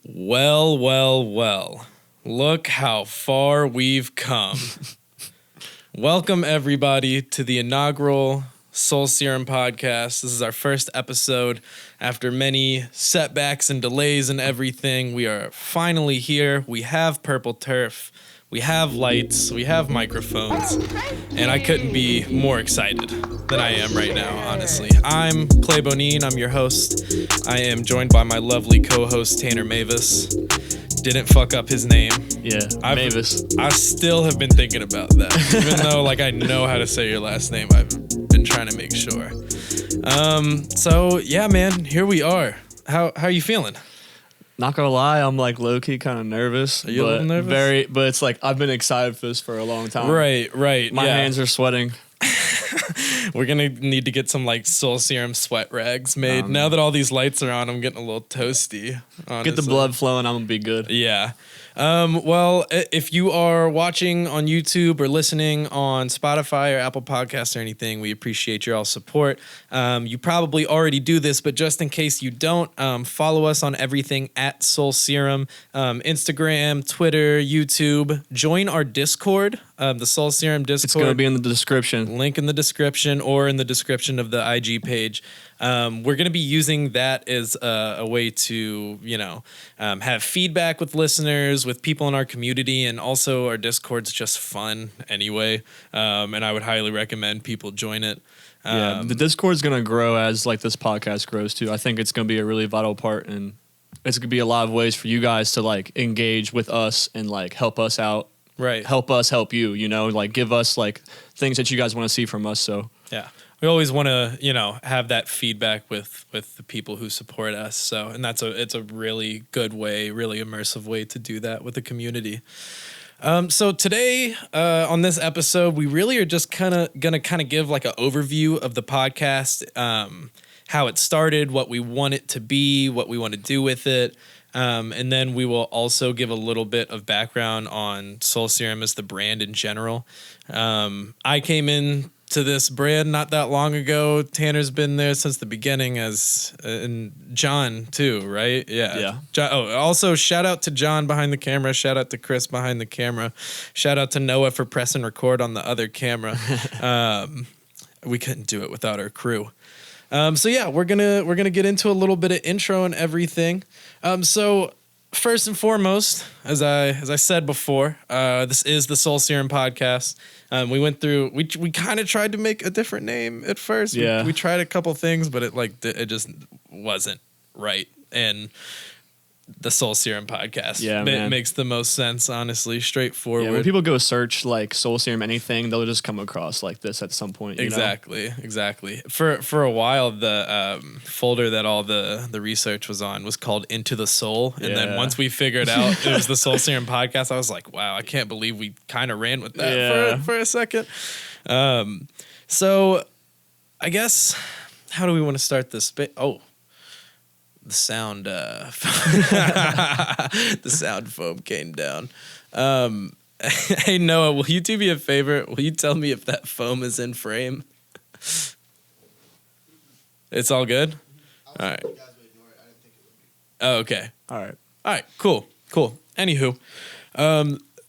Well, well, well. Look how far we've come. Welcome, everybody, to the inaugural Soul Serum podcast. This is our first episode. After many setbacks and delays and everything, we are finally here. We have purple turf. We have lights. We have microphones. And I couldn't be more excited than I am right now, honestly. I'm Clay Bonin. I'm your host. I am joined by my lovely co-host, Tanner Moeves. Didn't fuck up his name. Yeah, Moeves. I still have been thinking about that. Even though, I know how to say your last name, I've been trying to make sure. So, yeah, man, here we are. How are you feeling? Not gonna lie, I'm low-key kind of nervous. Are you a little nervous? But it's I've been excited for this for a long time. Right. My hands are sweating. We're gonna need to get some Soul Serum sweat rags made. Now that all these lights are on, I'm getting a little toasty. Honestly. Get the blood flowing, I'm gonna be good. Yeah. Well, if you are watching on YouTube or listening on Spotify or Apple Podcasts or anything, we appreciate your all support. You probably already do this, but just in case you don't, follow us on everything at Soul Serum, Instagram, Twitter, YouTube. Join our Discord, the Soul Serum Discord. It's gonna be in the description. Link in the description or in the description of the IG page. We're going to be using that as a way to, have feedback with listeners, with people in our community, and also our Discord's just fun anyway. And I would highly recommend people join it. Yeah, the Discord's going to grow as this podcast grows too. I think it's going to be a really vital part, and it's going to be a lot of ways for you guys to engage with us and help us out. Right. Help us help you, give us things that you guys want to see from us. So yeah. We always want to, have that feedback with the people who support us. So, and it's a really good way, really immersive way to do that with the community. So today, on this episode, we really are just gonna give an overview of the podcast, how it started, what we want it to be, what we want to do with it. And then we will also give a little bit of background on Soul Serum as the brand in general. I came in to this brand not that long ago. Tanner's been there since the beginning, and John too, right? Yeah. John, also shout out to John behind the camera. Shout out to Chris behind the camera. Shout out to Noah for pressing record on the other camera. We couldn't do it without our crew. So yeah, we're gonna get into a little bit of intro and everything. So first and foremost, as I said before, this is the Soul Serum podcast. We went through. We kind of tried to make a different name at first. Yeah. We tried a couple things, but it just wasn't right. And the Soul Serum podcast makes the most sense, honestly, straightforward. Yeah, when people go search Soul Serum anything, they'll just come across this at some point. Exactly. For a while, the folder that all the research was on was called Into the Soul, and then once we figured out it was the Soul Serum podcast, I was like, wow, I can't believe we kind of ran with that for a second. So I guess, how do we want to start this? The sound, the sound foam came down. Hey Noah, will you do me a favor? Will you tell me if that foam is in frame? It's all good. All right. Oh, okay. All right. Cool. Anywho,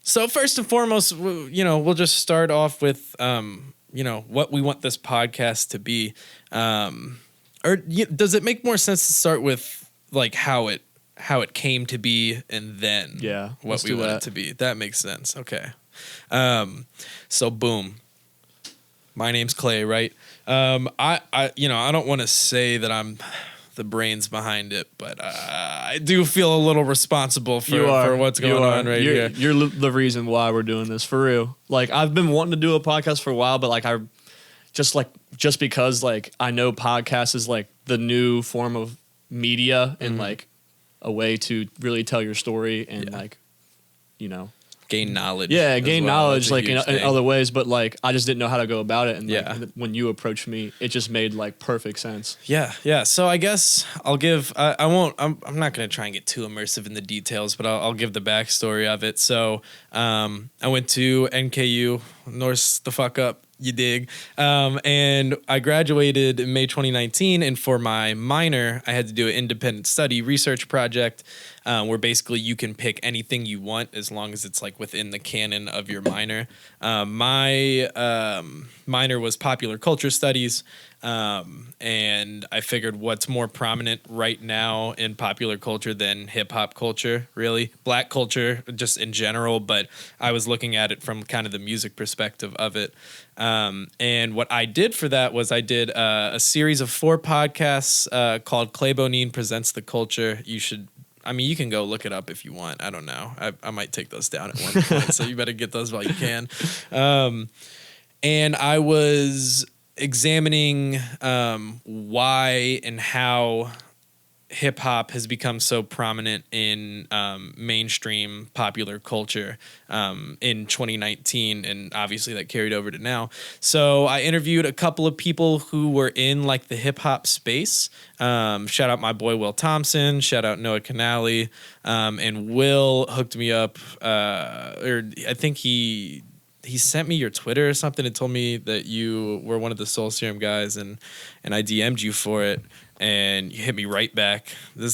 so first and foremost, we'll just start off with what we want this podcast to be. Or does it make more sense to start with how it came to be and then what we want it to be? That makes sense. Okay. So boom. My name's Clay, right? I don't want to say that I'm the brains behind it, but I do feel a little responsible for what's going on right here. You're the reason why we're doing this, for real. I've been wanting to do a podcast for a while, but I just because I know podcasts is the new form of media and a way to really tell your story and gain knowledge. Yeah, gain knowledge in other ways, but I just didn't know how to go about it. And when you approached me, it just made perfect sense. Yeah. So I guess I'll give. I'm not gonna try and get too immersive in the details, but I'll give the backstory of it. So I went to NKU, Norse the fuck up. You dig? And I graduated in May 2019, and for my minor, I had to do an independent study research project, where basically you can pick anything you want as long as it's like within the canon of your minor. My minor was popular culture studies, and I figured what's more prominent right now in popular culture than hip hop culture, really? Black culture, just in general, but I was looking at it from kind of the music perspective of it. And what I did for that was I did a series of 4 podcasts called Bonin Presents the Culture. You can go look it up if you want. I don't know. I might take those down at one point, so you better get those while you can. And I was examining why and how hip hop has become so prominent in mainstream popular culture in 2019, and obviously that carried over to now. So I interviewed a couple of people who were in like the hip hop space. Shout out my boy Will Thompson. Shout out Noah Canale. And Will hooked me up, or I think he sent me your Twitter or something and told me that you were one of the Soul Serum guys, and I DM'd you for it, and you hit me right back.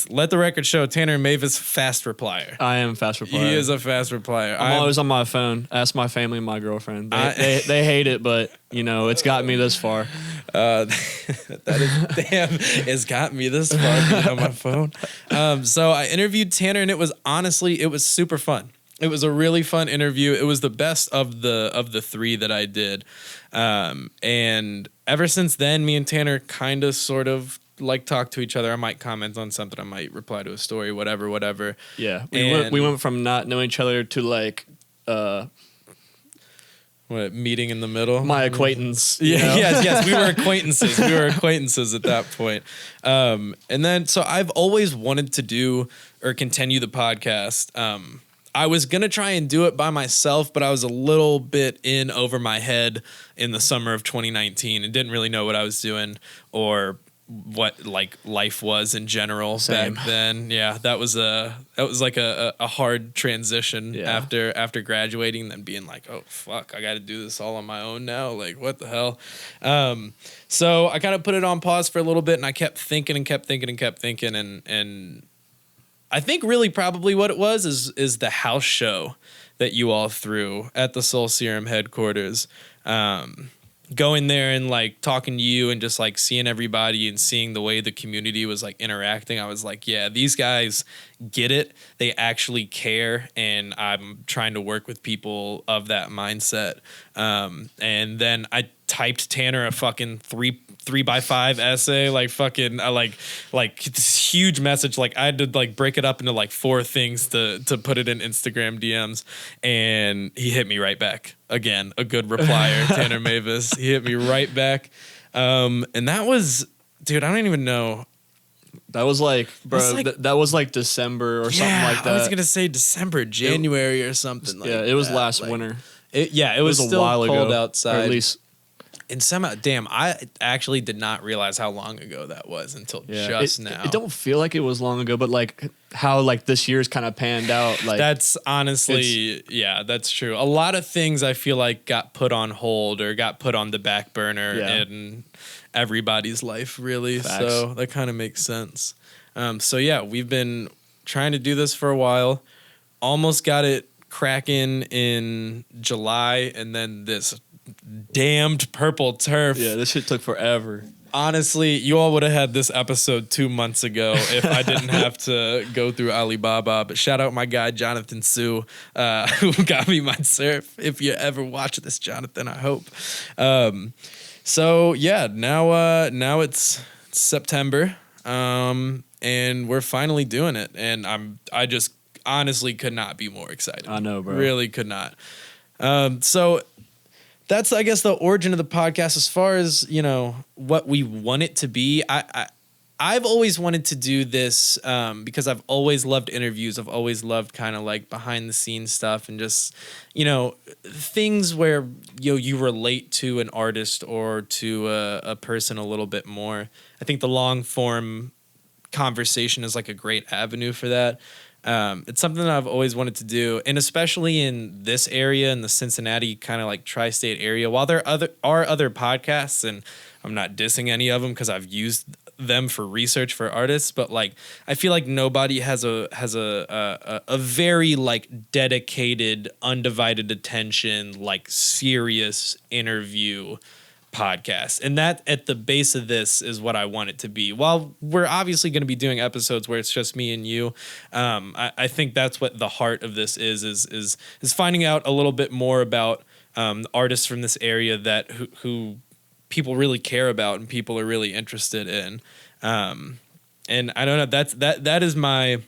Let the record show, Tanner Moeves, fast replier. I am a fast replier. He is a fast replier. I'm always on my phone. Ask my family and my girlfriend. They hate it, but it's got me this far. It's got me this far on my phone. So I interviewed Tanner, and it was super fun. It was a really fun interview. It was the best of the 3 that I did. And ever since then, me and Tanner kind of sort of like talk to each other. I might comment on something. I might reply to a story, whatever. Yeah. We went from not knowing each other to like meeting in the middle? My acquaintance. Yeah, yes. We were acquaintances at that point. And then, so I've always wanted to do or continue the podcast. I was going to try and do it by myself, but I was a little bit in over my head in the summer of 2019 and didn't really know what I was doing or what like life was in general. Same. Back then. Yeah, that was like a hard transition after graduating, then being like, oh fuck, I got to do this all on my own now. Like, what the hell? So I kind of put it on pause for a little bit, and I kept thinking and I think really probably what it was is the house show that you all threw at the Soul Serum headquarters. Going there and like talking to you and just like seeing everybody and seeing the way the community was like interacting. I was like, yeah, these guys get it. They actually care. And I'm trying to work with people of that mindset. And then I typed Tanner a fucking 3x5 essay, like fucking like this huge message. Like I had to like break it up into like 4 things to put it in Instagram DMs, and he hit me right back. Again, a good replier, Tanner Moeves. He hit me right back. And that was, dude, I don't even know. That was like, bro, that was like December or something like that. I was going to say December, January or something like that. Yeah, it was last winter. It was a still while cold ago, outside. Or at least. And somehow, damn, I actually did not realize how long ago that was until just now. It don't feel like it was long ago, but like how like this year's kind of panned out. Like that's honestly, that's true. A lot of things I feel like got put on hold or got put on the back burner in everybody's life, really. Facts. So that kind of makes sense. So yeah, we've been trying to do this for a while. Almost got it cracking in July, and then this damned purple turf. Yeah, this shit took forever. Honestly, you all would have had this episode 2 months ago if I didn't have to go through Alibaba. But shout out my guy Jonathan Sue, who got me my surf. If you ever watch this, Jonathan, I hope. So yeah, now it's September, and we're finally doing it, and I just honestly could not be more excited. I know, bro. Really could not. So that's, I guess, the origin of the podcast. As far as, what we want it to be, I've always wanted to do this because I've always loved interviews. I've always loved kind of like behind the scenes stuff and just, things where you relate to an artist or to a person a little bit more. I think the long form conversation is like a great avenue for that. It's something that I've always wanted to do, and especially in this area, in the Cincinnati kind of like tri-state area. While there are other podcasts, and I'm not dissing any of them because I've used them for research for artists, but like I feel like nobody has a very like dedicated, undivided attention, like serious interview podcast. And that at the base of this is what I want it to be. While we're obviously going to be doing episodes where it's just me and you, I think that's what the heart of this is finding out a little bit more about artists from this area that who people really care about and people are really interested in. And I don't know, that is my,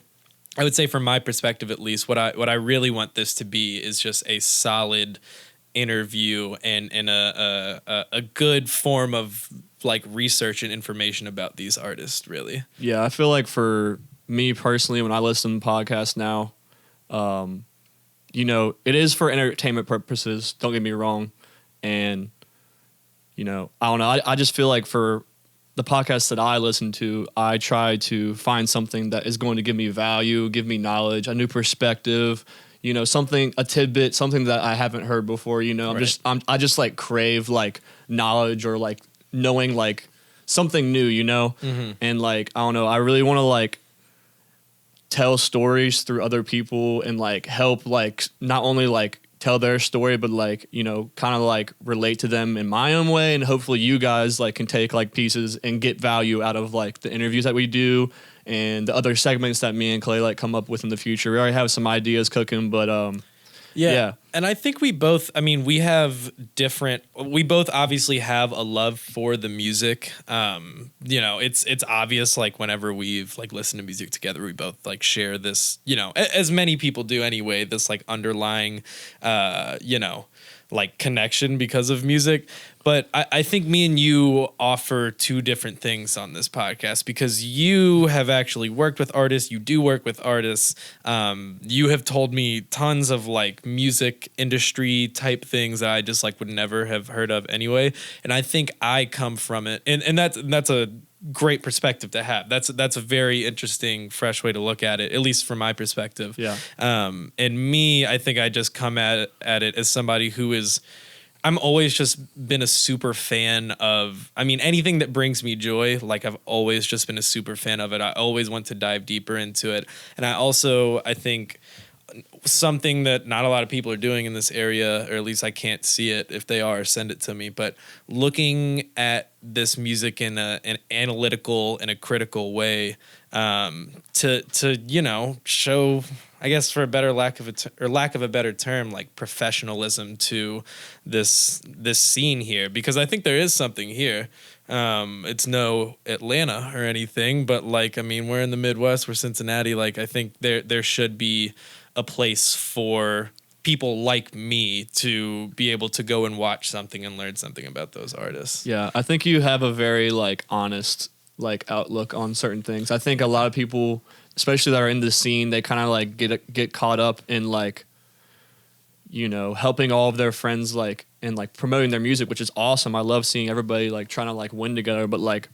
I would say from my perspective at least, what I really want this to be is just a solid interview and a good form of like research and information about these artists, really. Yeah, I feel like for me personally, when I listen to podcasts now, it is for entertainment purposes, don't get me wrong. And, I don't know, I just feel like for the podcasts that I listen to, I try to find something that is going to give me value, give me knowledge, a new perspective, a tidbit, something that I haven't heard before. Right. I just like crave like knowledge or like knowing like something new, Mm-hmm. and like, I don't know, I really want to like tell stories through other people and like help like not only like tell their story, but like, kind of like relate to them in my own way. And hopefully you guys like can take like pieces and get value out of like the interviews that we do and the other segments that me and Clay like come up with in the future. We already have some ideas cooking, but yeah. And I think we both obviously have a love for the music. It's obvious, like whenever we've like listened to music together, we both like share this, as many people do anyway, this like underlying, like connection because of music. But I think me and you offer two different things on this podcast because you have actually worked with artists. You do work with artists. You have told me tons of like music industry type things that I just like would never have heard of anyway. And I think I come from it. And that's a great perspective to have. That's a very interesting, fresh way to look at it least from my perspective. Yeah. And me, I think I just come at it as somebody who is, I'm always just been a super fan of, anything that brings me joy. Like I've always just been a super fan of it. I always want to dive deeper into it. And I think something that not a lot of people are doing in this area, or at least I can't see it. If they are, send it to me. But looking at this music in an analytical and a critical way, to show, I guess for a better lack of a better term, like professionalism to this scene here, because I think there is something here. It's no Atlanta or anything, but like, we're in the Midwest, we're Cincinnati. Like, I think there should be a place for people like me to be able to go and watch something and learn something about those artists. Yeah, I think you have a very like honest like outlook on certain things. I think a lot of people, especially that are in the scene, they kind of like get caught up in like, helping all of their friends like and like promoting their music, which is awesome. I love seeing everybody like trying to like win together, but like,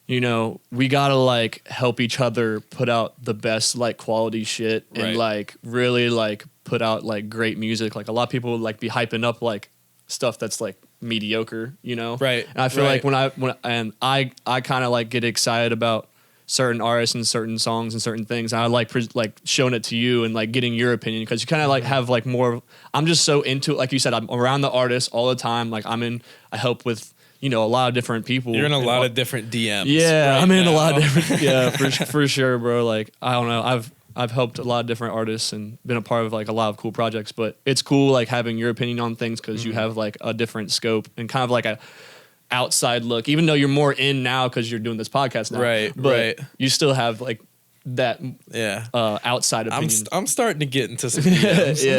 we gotta like help each other put out the best like quality shit and Right. like really like put out like great music. Like a lot of people would like be hyping up like stuff that's like mediocre, Right. And I feel right. like when I kind of like get excited about certain artists and certain songs and certain things. And I like showing it to you and like getting your opinion because you kind of like have like more. I'm just so into it. Like you said, I'm around the artists all the time. Like I help with a lot of different people. You're in a lot of different DMs. Yeah, right I'm in now. a lot of different. Yeah, for sure, bro. Like I don't know. I've helped a lot of different artists and been a part of like a lot of cool projects. But it's cool like having your opinion on things because you have like a different scope and kind of like a outside look. Even though you're more in now because you're doing this podcast now, Right, But right. you still have like that outside opinion. I'm starting to get into some DMs. Yeah,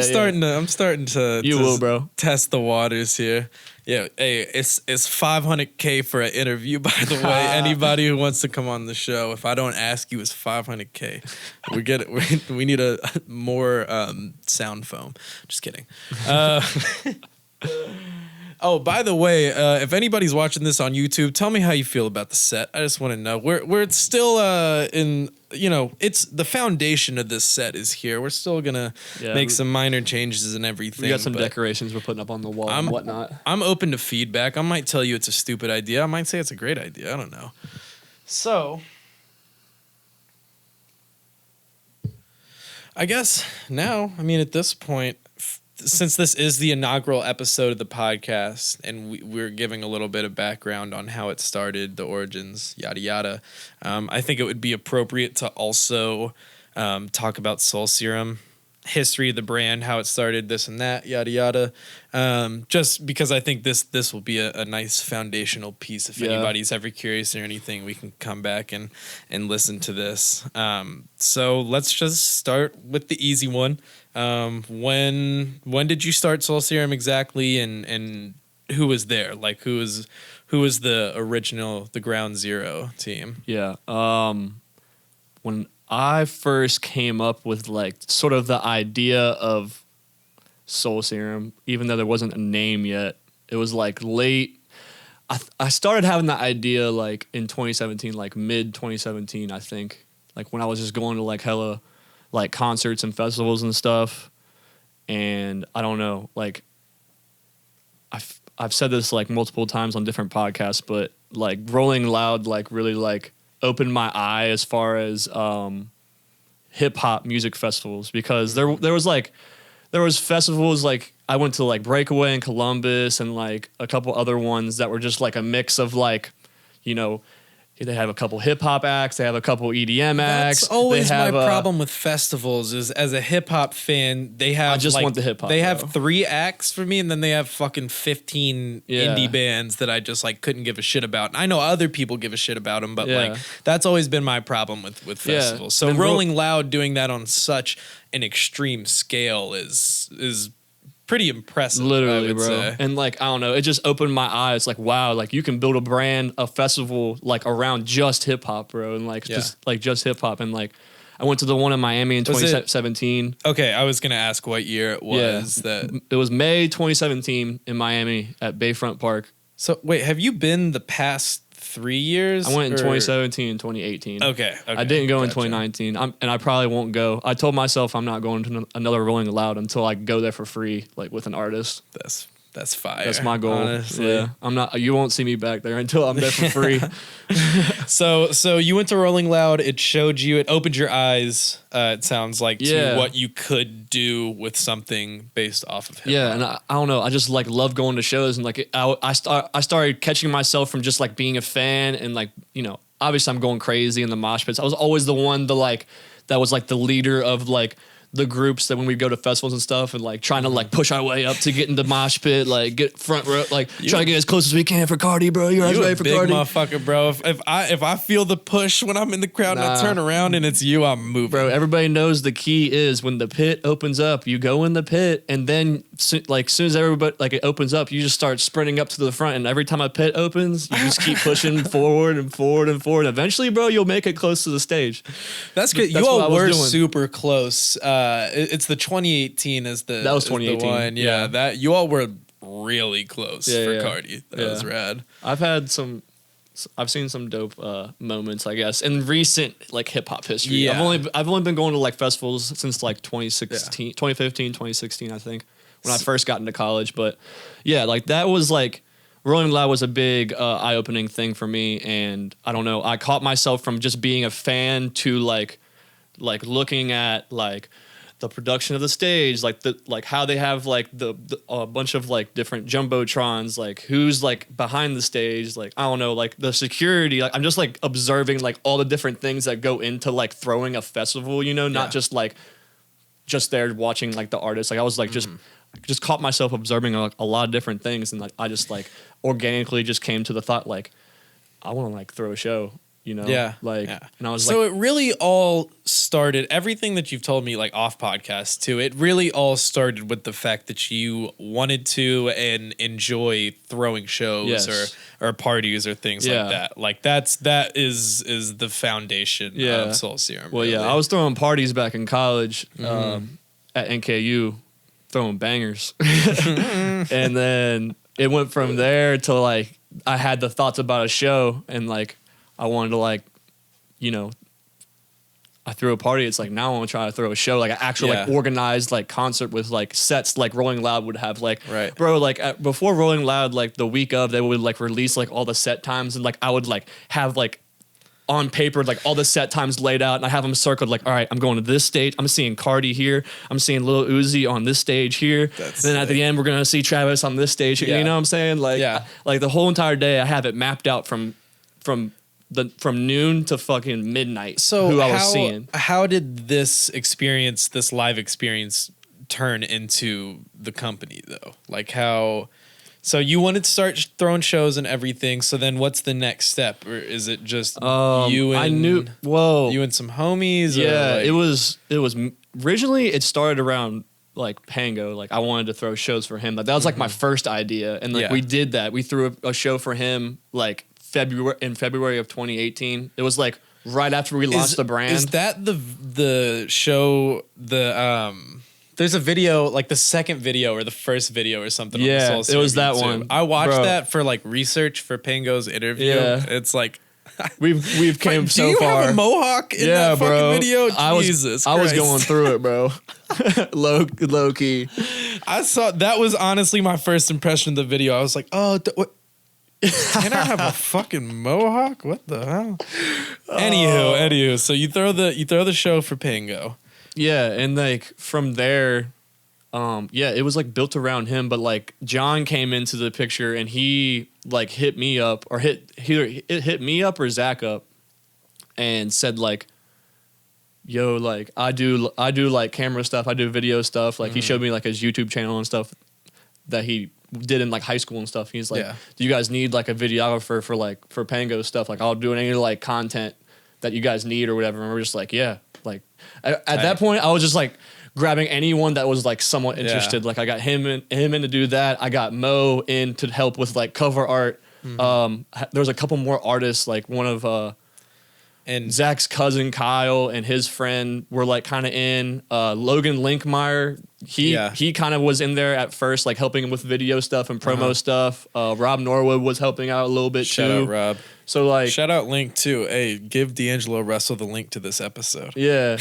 I'm starting to You will, bro. test the waters here. Yeah, hey, it's $500K for an interview, by the way. Anybody who wants to come on the show, if I don't ask you, it's $500K. We get it. We need a more sound foam. Just kidding. Oh, by the way, if anybody's watching this on YouTube, tell me how you feel about the set. I just want to know. We're still in, it's the foundation of this set is here. We're still gonna make some minor changes and everything. We got some decorations we're putting up on the wall and whatnot. I'm open to feedback. I might tell you it's a stupid idea. I might say it's a great idea. I don't know. So, I guess now, at this point, since this is the inaugural episode of the podcast and we're giving a little bit of background on how it started, the origins, yada, yada, I think it would be appropriate to also talk about Soul Serum, history of the brand, how it started, this and that, yada, yada. Just because I think this will be a nice foundational piece. If anybody's ever curious or anything, we can come back and listen to this. So let's just start with the easy one. When did you start Soul Serum exactly, and who was there? Like who was the original, the ground zero team? Yeah. When I first came up with like sort of the idea of Soul Serum, even though there wasn't a name yet, it was like late. I started having the idea like in 2017, like mid 2017, I think, like when I was just going to like hella like concerts and festivals and stuff. And I don't know, like I've said this like multiple times on different podcasts, but like Rolling Loud like really like opened my eye as far as hip hop music festivals, because there was festivals like I went to like Breakaway in Columbus and like a couple other ones that were just like a mix of like, they have a couple hip hop acts, they have a couple EDM acts. That's always my problem with festivals is, as a hip hop fan, they have I just want the hip hop. They have 3 acts for me, and then they have fucking 15 indie bands that I just like couldn't give a shit about. And I know other people give a shit about them, but like that's always been my problem with festivals. So Rolling Loud doing that on such an extreme scale is pretty impressive. Literally, bro. Say. And like, I don't know, it just opened my eyes. Like, wow, like you can build a brand, a festival like around just hip hop, bro. And like, just hip hop. And like, I went to the one in Miami in 2017. Okay, I was going to ask what year it was. It was May 2017 in Miami at Bayfront Park. So wait, have you been the past 3 years? I went in 2017 and 2018. Okay. I didn't go in 2019, and I probably won't go. I told myself I'm not going to another Rolling Loud until I go there for free, like with an artist. That's fire. That's my goal. Honestly. Yeah, I'm not. You won't see me back there until I'm there for free. So you went to Rolling Loud. It showed you. It opened your eyes. It sounds like to what you could do with something based off of hip-hop. Yeah, and I don't know. I just like love going to shows, and like I started catching myself from just like being a fan, and like obviously I'm going crazy in the mosh pits. I was always the one that was like the leader of like the groups that when we go to festivals and stuff, and like trying to like push our way up to get into mosh pit, like get front row, like try to get as close as we can for Cardi, bro. You're ready for Cardi, motherfucker, bro. If I feel the push when I'm in the crowd and I turn around and it's you, I'm moving, bro. Everybody knows the key is when the pit opens up, you go in the pit, and then like soon as everybody like it opens up, you just start sprinting up to the front, and every time a pit opens, you just keep pushing forward and forward and forward. Eventually, bro, you'll make it close to the stage. That's good. You all were super close. It's the 2018 is the that was 2018 the one. Yeah, that you all were really close for Cardi. That was rad. I've seen some dope moments, I guess, in recent like hip hop history. Yeah. I've only been going to like festivals since like 2015, 2016, I think, when I first got into college. But yeah, like that was like Rolling Loud was a big eye-opening thing for me, and I don't know, I caught myself from just being a fan to like looking at like the production of the stage, like how they have like the a bunch of like different jumbotrons, like who's like behind the stage, like I don't know, like the security, like I'm just like observing like all the different things that go into like throwing a festival, not just like just there watching like the artist. Like I was like just caught myself observing a lot of different things, and like I just like organically just came to the thought like I want to like throw a show. And I was so it really all started, everything that you've told me like off podcast too, it really all started with the fact that you wanted to and enjoy throwing shows or parties or things like that. Like that is the foundation of Soul Serum. Well, really. I was throwing parties back in college at NKU, throwing bangers. And then it went from there to like I had the thoughts about a show and like I wanted to like, you know, I threw a party. It's like now I want to try to throw a show, like an actual like organized like concert with like sets like Rolling Loud would have. Like, bro, like before Rolling Loud, like the week of, they would like release like all the set times, and like I would like have like on paper like all the set times laid out, and I have them circled. Like, all right, I'm going to this stage. I'm seeing Cardi here. I'm seeing Lil Uzi on this stage here. And then at the end, we're gonna see Travis on this stage. You know what I'm saying? Like, like the whole entire day, I have it mapped out from noon to fucking midnight. So who I was seeing. How did this experience, this live experience, turn into the company though? Like how? So you wanted to start throwing shows and everything. So then, what's the next step? Or is it just you and you and some homies? Yeah, or like, it was originally it started around like Pango. Like I wanted to throw shows for him. Like that was like my first idea, and like we did that. We threw a show for him like February of 2018. It was like right after we launched the brand. Is that the show there's a video, like the second video or the first video or something on the Soul Serum it was that YouTube. one. I watched that for like research for Pango's interview. Yeah. It's like we've came so far. Do you have a mohawk in that fucking video? Jesus Christ. I was going through it, bro. low key. I saw that was honestly my first impression of the video. I was like, oh, what? Can I have a fucking mohawk? What the hell? Anywho, so you throw the show for Pango. Yeah, and like from there, it was like built around him, but like John came into the picture and he like hit me up or hit me up or Zach up and said like, yo, like I do like camera stuff, I do video stuff. Like he showed me like his YouTube channel and stuff that he did in like high school and stuff. He's like, do you guys need like a videographer for Pango stuff? Like I'll do any like content that you guys need or whatever. And we're just like, yeah. Like at that point I was just like grabbing anyone that was like somewhat interested. Like I got him in to do that. I got Mo in to help with like cover art. There was a couple more artists, like one of and Zach's cousin Kyle and his friend were like kind of in. Logan Linkmeyer, he kind of was in there at first, like helping him with video stuff and promo stuff. Rob Norwood was helping out a little bit too. Shout out Rob. So like shout out Link too. Hey, give D'Angelo Russell the link to this episode. Yeah.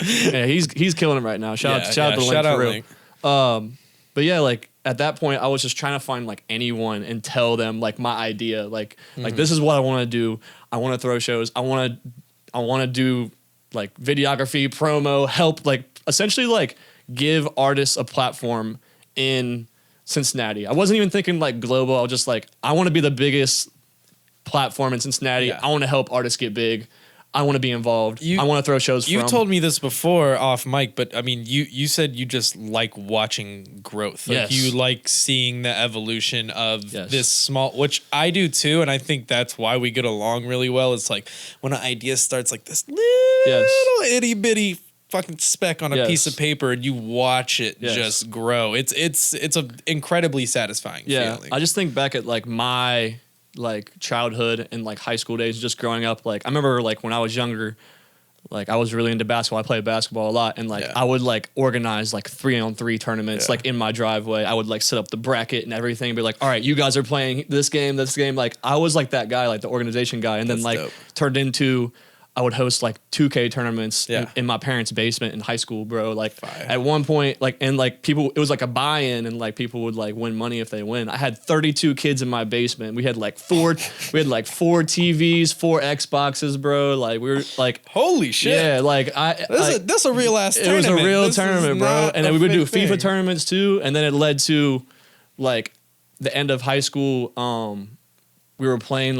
Yeah, he's killing him right now. Shout out to Link for real. But yeah, like at that point, I was just trying to find like anyone and tell them like my idea. Like this is what I want to do. I want to throw shows. I want to do like videography, promo, help, like essentially like give artists a platform in Cincinnati. I wasn't even thinking like global. I was just like, I want to be the biggest platform in Cincinnati. Yeah. I want to help artists get big. I want to be involved. I want to throw shows. You told me this before off mic, but I mean, you said you just like watching growth. Like you like seeing the evolution of this small, which I do too, and I think that's why we get along really well. It's like when an idea starts like this little itty bitty fucking speck on a piece of paper, and you watch it just grow. It's an incredibly satisfying feeling. I just think back at like my like childhood and like high school days, just growing up. Like I remember like when I was younger, like I was really into basketball. I played basketball a lot, and like I would like organize like 3-on-3 tournaments like in my driveway. I would like set up the bracket and everything, be like, all right, you guys are playing this game. Like I was like that guy, like the organization guy, and then like turned into I would host like 2K tournaments in my parents' basement in high school, bro. Like at one point, like, and like people, it was like a buy-in, and like people would like win money if they win. I had 32 kids in my basement. We had like four TVs, 4 Xboxes, bro. Like we were like, holy shit. Yeah. Like that's a real ass tournament. It was a real tournament, bro. And then we would do FIFA tournaments too. And then it led to like the end of high school. We would play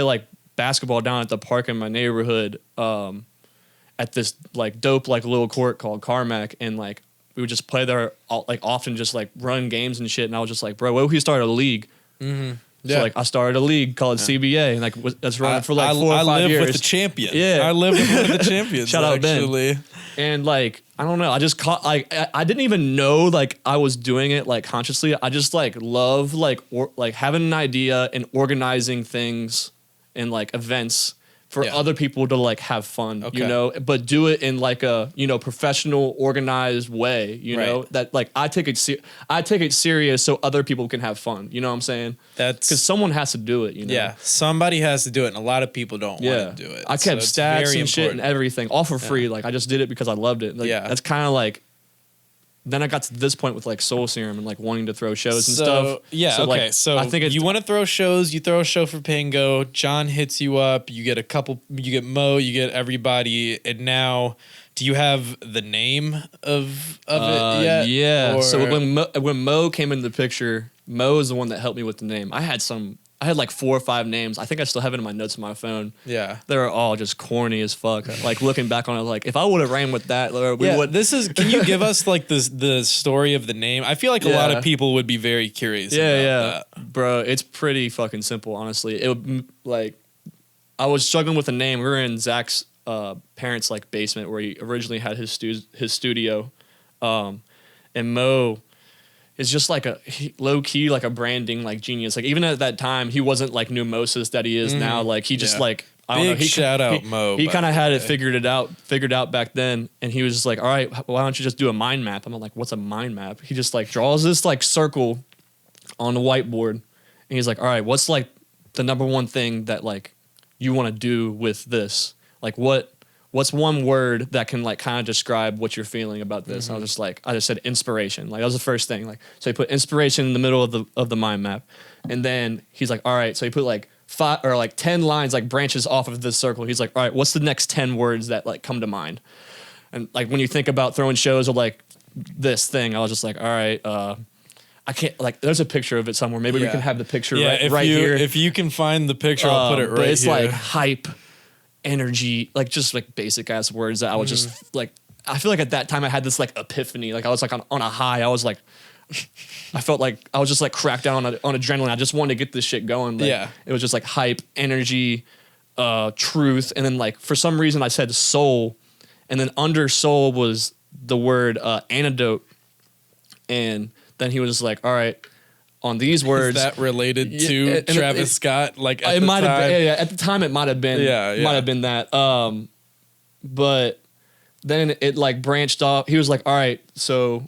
like basketball down at the park in my neighborhood at this like dope like little court called Carmack, and like we would just play there like often, just like run games and shit. And I was just like, bro, what if we started a league? So like I started a league called CBA, and like that's running for like 4 or 5 years. I live with the champion. I live with one of the champions. Shout out Ben. And like I don't know, I just caught like I didn't even know like I was doing it like consciously. I just like love like having an idea and organizing things and like events, for other people to like have fun, Okay. you know, but do it in like a, you know, professional, organized way, you know, that like I take it serious so other people can have fun. You know what I'm saying? That's because someone has to do it, you know? Yeah, somebody has to do it, and a lot of people don't want to do it. I kept stats and shit and everything all for free. Like I just did it because I loved it. Like, that's kind of like. Then I got to this point with like Soul Serum and like wanting to throw shows and stuff. Yeah, so, okay. Like, so I think you want to throw shows. You throw a show for Pango. John hits you up. You get a couple. You get Mo. You get everybody. And now, do you have the name of it yet? Yeah. Or? So when Mo came into the picture, Mo is the one that helped me with the name. I had like 4 or 5 names. I think I still have it in my notes on my phone. Yeah. They were all just corny as fuck. Like looking back on it, like if I would have ran with that, This is. Can you give us like the story of the name? I feel like a lot of people would be very curious. About that. Bro, it's pretty fucking simple, honestly. It would like I was struggling with the name. We were in Zach's parents' like basement where he originally had his studio, and Mo. It's just like low key, like a branding like genius. Like even at that time, he wasn't like Pneumosis that he is now. Like he just like I don't know. He shout out Mo. He kind of had it figured out back then, and he was just like, all right, why don't you just do a mind map? I'm like, what's a mind map? He just like draws this like circle on the whiteboard, and he's like, all right, what's like the number one thing that like you want to do with this? Like what's one word that can like kind of describe what you're feeling about this? I just said inspiration. Like that was the first thing. Like so he put inspiration in the middle of the mind map, and then he's like, all right. So he put like 5 or like 10 lines like branches off of this circle. He's like, all right, what's the next 10 words that like come to mind? And like when you think about throwing shows or like this thing, I was just like, all right, I can't like. There's a picture of it somewhere. Maybe we can have the picture right here. If you can find the picture, I'll put it right but it's here. like hype. Energy, like just like basic ass words that I was just like, I feel like at that time I had this like epiphany, like I was like on a high. I was like, I felt like I was just like cracked down on adrenaline. I just wanted to get this shit going. Like, it was just like hype, energy, truth, and then like for some reason I said soul, and then under soul was the word antidote, and then he was just like, all right. On these words, is that related to Travis Scott? Like at it might have been. time? At the time, it might have been. Might have been that. But then it like branched off. He was like, "All right, so,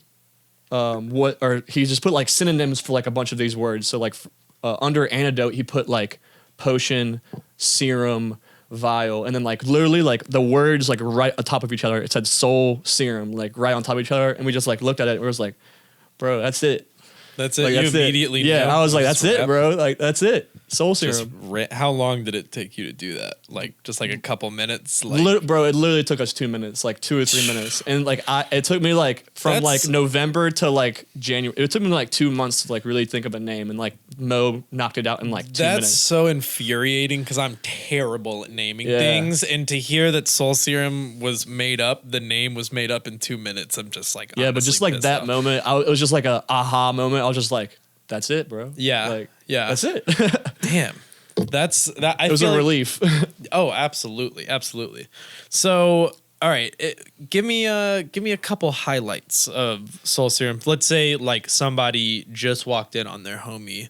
what?" Or he just put like synonyms for like a bunch of these words. So like under antidote, he put like potion, serum, vial, and then like literally like the words like right on top of each other. It said Soul Serum like right on top of each other, and we just like looked at it. And we was like, "Bro, that's it." That's it. Like, you that's immediately it. Yeah, know. I was like, that's it, bro. Like, that's it. Soul Serum. How long did it take you to do that? Like, just like a couple minutes? Like, Bro, it literally took us 2 minutes, like 2 or 3 minutes. And like, it took me like from like November to like January. It took me like 2 months to like really think of a name. And like Mo knocked it out in like 2 minutes. That's so infuriating because I'm terrible at naming things. And to hear that Soul Serum was made up, the name was made up in 2 minutes, I'm just like, yeah, but just like that moment, it was just like a aha moment. I was just like, that's it, bro. Yeah. Like, yeah. That's it. Damn. That it was a relief. Oh, absolutely. Absolutely. So, all right, give me a couple highlights of Soul Serum. Let's say like somebody just walked in on their homie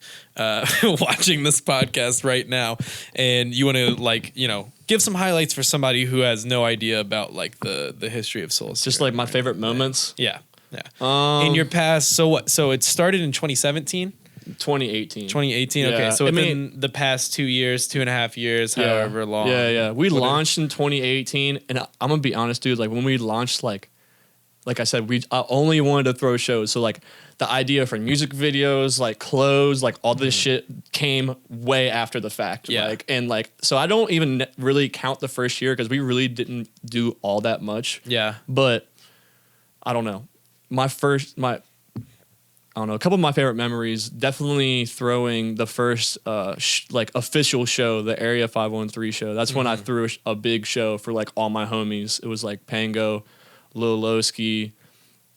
watching this podcast right now, and you want to like, you know, give some highlights for somebody who has no idea about like the history of Soul Serum. Just like my favorite moments. Yeah. Yeah. In your past, so what? So it started in 2017? 2018. 2018. Okay. So within the past 2 years, 2.5 years, however long. Yeah. We launched in 2018, and I'm gonna be honest, dude. Like when we launched, like I said, I only wanted to throw shows. So like the idea for music videos, like clothes, like all this shit came way after the fact. Yeah. Like and like so I don't even really count the first year because we really didn't do all that much. Yeah. But I don't know. I don't know. A couple of my favorite memories, definitely throwing the first like official show, the Area 513 show. That's when I threw a big show for like all my homies. It was like Pango, Lil Lowski,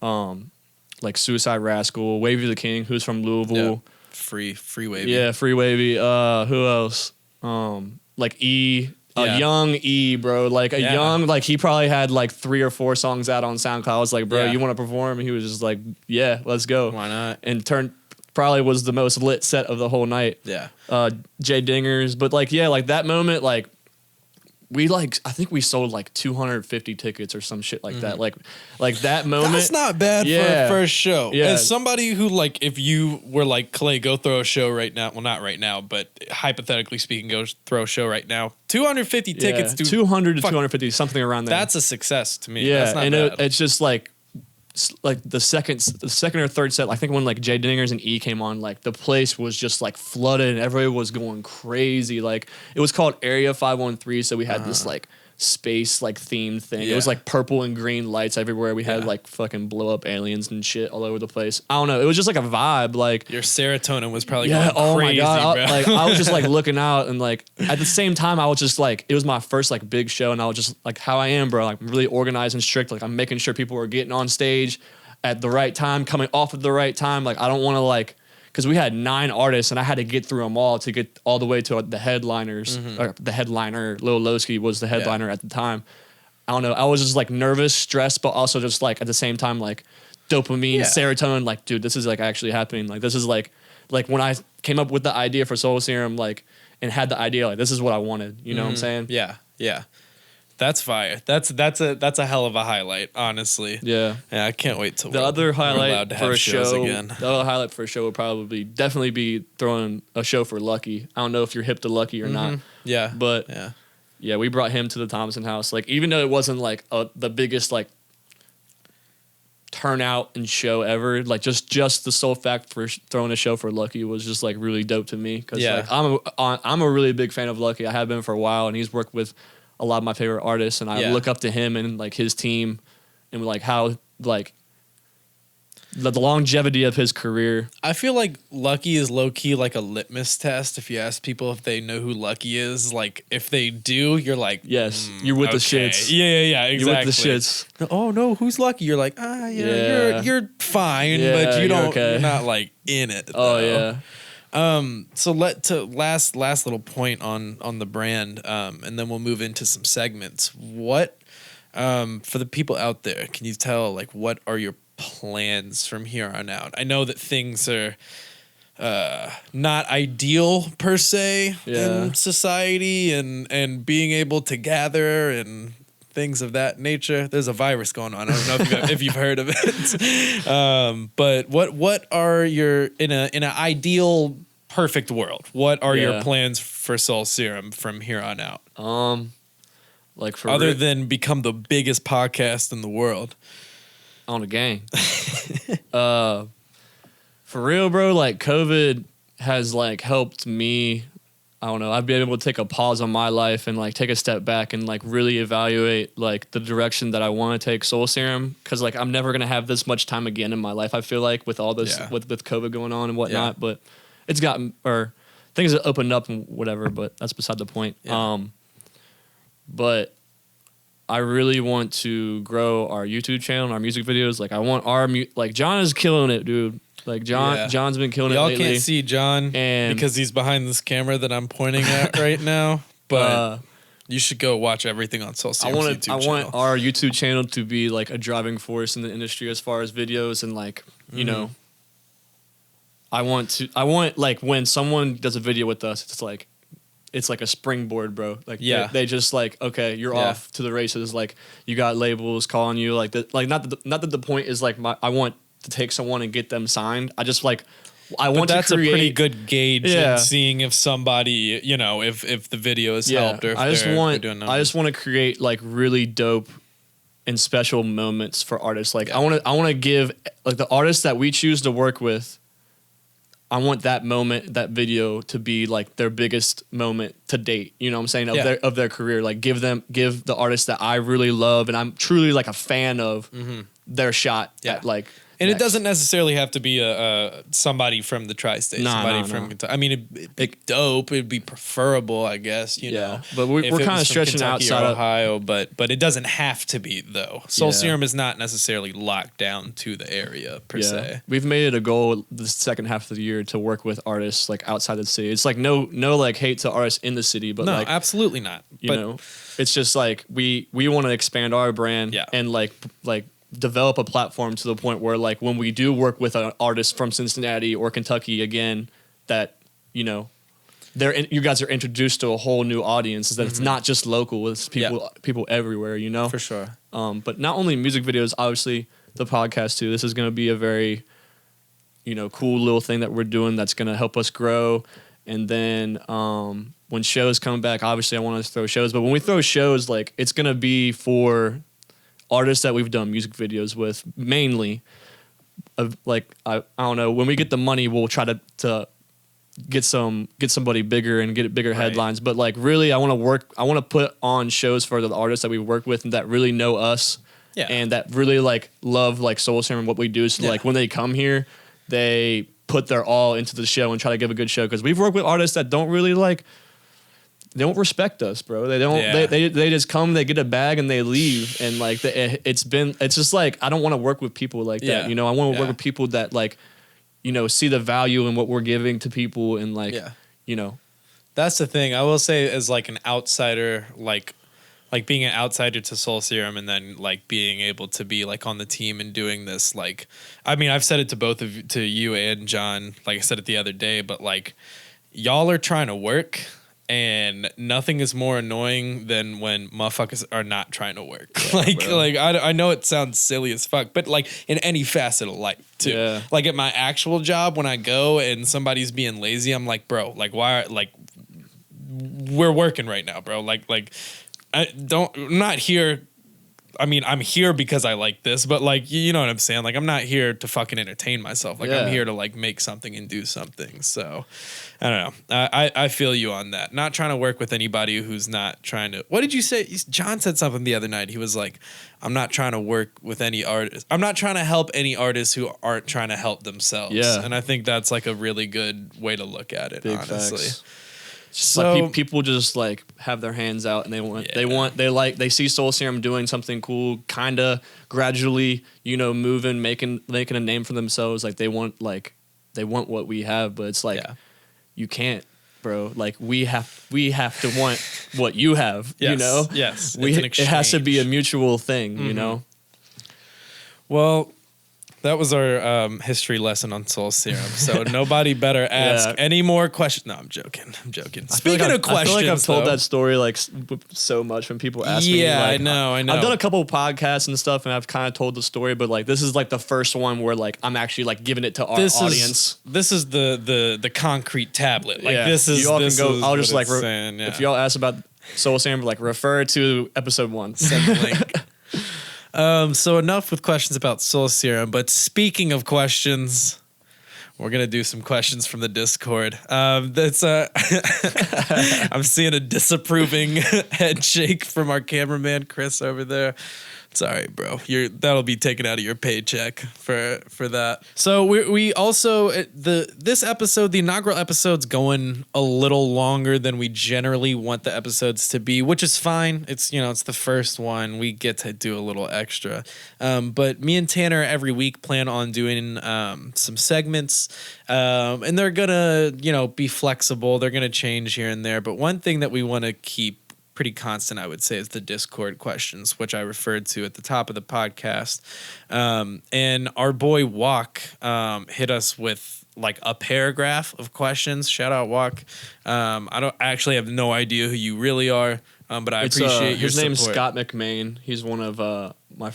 like Suicide Rascal, Wavy the King, who's from Louisville. Yeah. Free Wavy. Yeah, Free Wavy. Who else? Like E. Young E, bro. Like a young, like he probably had like 3 or 4 songs out on SoundCloud. I was like, bro, you want to perform? And he was just like, yeah, let's go. Why not? And probably was the most lit set of the whole night. Yeah. Jay Dingers. But like, yeah, like that moment, like I think we sold like 250 tickets or some shit like that. Like that moment. That's not bad for a first show. Yeah. As somebody who, like, if you were like, Clay, go throw a show right now. Well, not right now, but hypothetically speaking, go throw a show right now. 250 tickets. 200 to 250, something around there. That's a success to me. Yeah, That's not and bad. it's just like the second or third set, I think when like Jay Dingers and E came on, like the place was just like flooded and everybody was going crazy. Like it was called Area 513, so we had this like space like themed thing. Yeah. It was like purple and green lights everywhere. We had like fucking blow up aliens and shit all over the place. I don't know. It was just like a vibe. Like Your serotonin was probably going oh crazy, my god. bro. I was just like looking out, and like at the same time I was just like, it was my first like big show, and I was just like how I am, bro. Like really organized and strict. Like I'm making sure people are getting on stage at the right time, coming off at the right time. Like I don't want to like, because we had 9 artists and I had to get through them all to get all the way to the headliners. Or the headliner, Lil Lowski was the headliner at the time. I don't know. I was just like nervous, stressed, but also just like at the same time like dopamine, serotonin. Like, dude, this is like actually happening. Like this is like when I came up with the idea for Soul Serum, like and had the idea, like this is what I wanted. You know what I'm saying? Yeah, yeah. That's fire. That's a hell of a highlight, honestly. Yeah. Yeah, I can't wait till The other highlight for a show again. The other highlight for a show would probably definitely be throwing a show for Lucky. I don't know if you're hip to Lucky or not. Yeah. But yeah, we brought him to the Thompson House. Like even though it wasn't like the biggest like turnout and show ever, like just the sole fact for throwing a show for Lucky was just like really dope to me, because like I'm a really big fan of Lucky. I have been for a while, and he's worked with a lot of my favorite artists, and I look up to him and like his team and like how like the longevity of his career. I feel like Lucky is low key like a litmus test. If you ask people if they know who Lucky is, like if they do, you're like, yes, you're with the shits. Yeah, exactly. You're with the shits. Oh no, who's Lucky? You're like, you're fine, but you don't. You're not like in it. Oh though. So last little point on the brand, and then we'll move into some segments. What for the people out there, can you tell like what are your plans from here on out? I know that things are not ideal per se in society, and being able to gather and things of that nature. There's a virus going on. I don't know if you've heard of it. But what are your in an ideal perfect world? What are your plans for Soul Serum from here on out? Like for other than become the biggest podcast in the world on a gang. For real, bro. Like COVID has like helped me. I don't know. I've been able to take a pause on my life and like take a step back and like really evaluate like the direction that I want to take Soul Serum, because like I'm never gonna have this much time again in my life. I feel like with all this with COVID going on and whatnot, but it's gotten things have opened up and whatever. But that's beside the point. Yeah. But I really want to grow our YouTube channel and our music videos. Like I want our like John is killing it, dude. Like John's been killing it lately. Y'all can't see John because he's behind this camera that I'm pointing at right now. But you should go watch everything on Soul Serum's YouTube channel. I want our YouTube channel to be like a driving force in the industry as far as videos and like, you know, I want like when someone does a video with us, it's like a springboard, bro. Like they just like, okay, you're off to the races. Like you got labels calling you like that. Like not that the point is like I want to take someone and get them signed. I just like I want to create. That's a pretty good gauge in seeing if somebody, you know, if the video has helped or if I just want to create like really dope and special moments for artists. Like I want to give like the artists that we choose to work with, I want that moment, that video to be like their biggest moment to date. You know what I'm saying? Of their career. Like give the artists that I really love and I'm truly like a fan of their shot at like. And it doesn't necessarily have to be a somebody from the tri-state. Somebody from Kentucky. I mean, it'd be dope. It'd be preferable, I guess. You know, but we're kind of stretching Kentucky outside of Ohio, but it doesn't have to be though. Soul Serum is not necessarily locked down to the area per se. We've made it a goal the second half of the year to work with artists like outside the city. It's like no like hate to artists in the city, but no, like absolutely not. You know, it's just like we want to expand our brand and like develop a platform to the point where like when we do work with an artist from Cincinnati or Kentucky again, that, you know, you guys are introduced to a whole new audience. Is that it's not just local; it's people everywhere. You know, for sure. But not only music videos, obviously the podcast too. This is going to be a very, cool little thing that we're doing that's going to help us grow. And then when shows come back, obviously I want to throw shows. But when we throw shows, like it's going to be for artists that we've done music videos with, mainly. I don't know. When we get the money, we'll try to get somebody bigger and get bigger headlines. But like really, I want to put on shows for the artists that we work with and that really know us. Yeah. And that really like love like Soul Serum and what we do. So like when they come here, they put their all into the show and try to give a good show. Because we've worked with artists that don't really they don't respect us, bro. They don't. Yeah. They just come, they get a bag, and they leave. And like it's just like I don't want to work with people like that. I want to work with people that like, see the value in what we're giving to people and like, That's the thing. I will say as like an outsider, like being an outsider to Soul Serum and then like being able to be like on the team and doing this, like, I mean, I've said it to both of you, to you and John, like I said it the other day, but like y'all are trying to work and nothing is more annoying than when motherfuckers are not trying to work. Yeah, I know it sounds silly as fuck, but like in any facet of life too. Yeah. Like at my actual job, when I go and somebody's being lazy, I'm like, bro, like why, like we're working right now, bro. Like I'm not here. I mean, I'm here because I like this, but like, you know what I'm saying? Like, I'm not here to fucking entertain myself. Like, I'm here to like make something and do something. So I don't know. I feel you on that. Not trying to work with anybody who's not trying to, what did you say? John said something the other night. He was like, I'm not trying to work with any artists. I'm not trying to help any artists who aren't trying to help themselves. Yeah. And I think that's like a really good way to look at it, big honestly. Facts. So like people just like have their hands out and they see Soul Serum doing something cool, kind of gradually, moving, making a name for themselves. Like they want what we have, but it's like you can't, bro. Like we have to want what you have. Yes. Yes. It has to be a mutual thing. Well, that was our history lesson on Soul Serum. So nobody better ask any more questions. No, I'm joking. Speaking of questions, I feel like I've told that story like so much when people ask me. Yeah, like, I know. I've done a couple of podcasts and stuff, and I've kind of told the story, but like this is like the first one where like I'm actually like giving it to our audience. This is the concrete tablet. Like this is. You all can go. I'll just like if y'all ask about Soul Serum, like refer to episode 1. Send the link. So enough with questions about Soul Serum, but speaking of questions, we're going to do some questions from the Discord. I'm seeing a disapproving head shake from our cameraman, Chris, over there. Sorry, bro. That'll be taken out of your paycheck for that. So we also this episode, the inaugural episode's going a little longer than we generally want the episodes to be, which is fine. It's it's the first one. We get to do a little extra. But me and Tanner every week plan on doing some segments, and they're gonna be flexible. They're gonna change here and there. But one thing that we want to keep pretty constant, I would say, is the Discord questions, which I referred to at the top of the podcast. And our boy Walk hit us with like a paragraph of questions. Shout out Walk. I actually have no idea who you really are, but I appreciate your support. His name's Scott McMain. He's one of my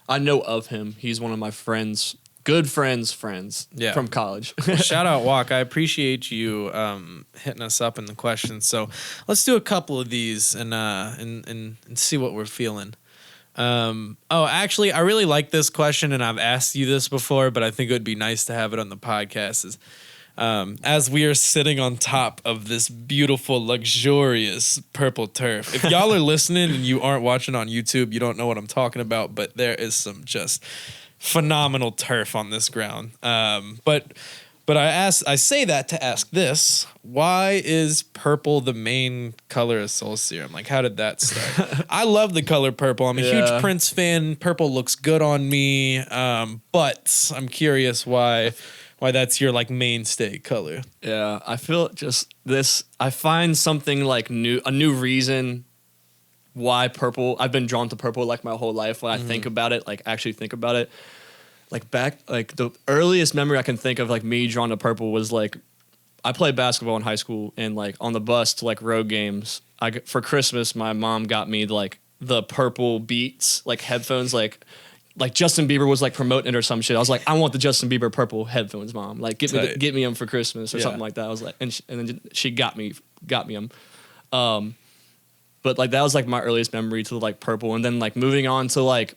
I know of him. He's one of my friends. Good friends from college. Well, shout out Walk. I appreciate you hitting us up in the questions. So let's do a couple of these and see what we're feeling. Actually, I really like this question, and I've asked you this before, but I think it would be nice to have it on the podcast. As we are sitting on top of this beautiful, luxurious purple turf. If y'all are listening and you aren't watching on YouTube, you don't know what I'm talking about, but there is some just phenomenal turf on this ground. But I say that to ask this: why is purple the main color of Soul Serum? Like, how did that start? I love the color purple. I'm a huge Prince fan. Purple looks good on me. But I'm curious why that's your like mainstay color. Yeah, I feel just this. I find something like a new reason why purple. I've been drawn to purple like my whole life. When I think about it, like actually think about it, like back, like the earliest memory I can think of like me drawn to purple was like I played basketball in high school, and like on the bus to like road games, for Christmas my mom got me like the purple Beats like headphones, like Justin Bieber was like promoting it or some shit. I was like, I want the Justin Bieber purple headphones, Mom. Like get me them for Christmas or something like that. I was like, and then she got me them. But like that was like my earliest memory to like purple, and then like moving on to like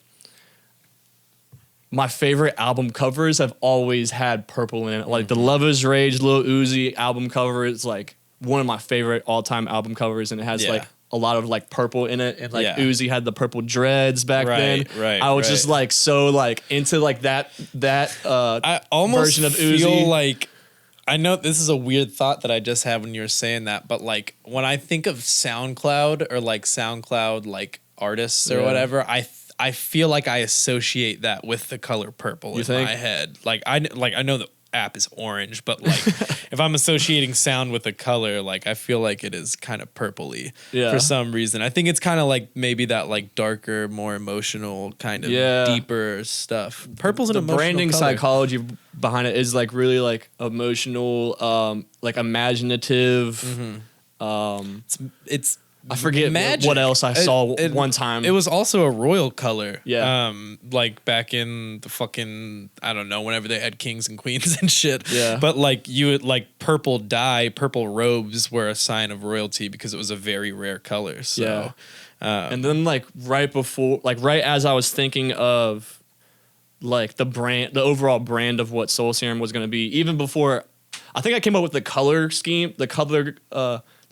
my favorite album covers have always had purple in it. Like the Love Is Rage Lil Uzi album cover is like one of my favorite all time album covers, and it has like a lot of like purple in it, and like Uzi had the purple dreads back then. Right. I was just like so like into like that I almost version of Uzi. feel like, I know this is a weird thought that I just had when you were saying that, but like when I think of SoundCloud or like SoundCloud like artists or whatever, I feel like I associate that with the color purple in my head. Like I know the app is orange, but like if I'm associating sound with a color, like I feel like it is kind of purpley for some reason. I think it's kind of like maybe that like darker, more emotional kind of deeper stuff. Purple's an emotional branding color. Psychology behind it is like really like emotional, like imaginative. It's I forget magic. what else I saw one time. It was also a royal color. Yeah. Like back in the fucking, I don't know, whenever they had kings and queens and shit. Yeah. But like you would like purple dye, purple robes were a sign of royalty because it was a very rare color. So, and then like right as I was thinking of like the overall brand of what Soul Serum was going to be, even before, I think I came up with the color scheme, the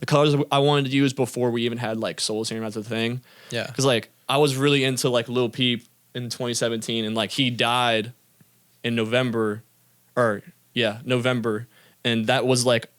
colors I wanted to use before we even had like Soul Serum as a thing. Yeah. Because like I was really into like Lil Peep in 2017, and like he died in November, and that was like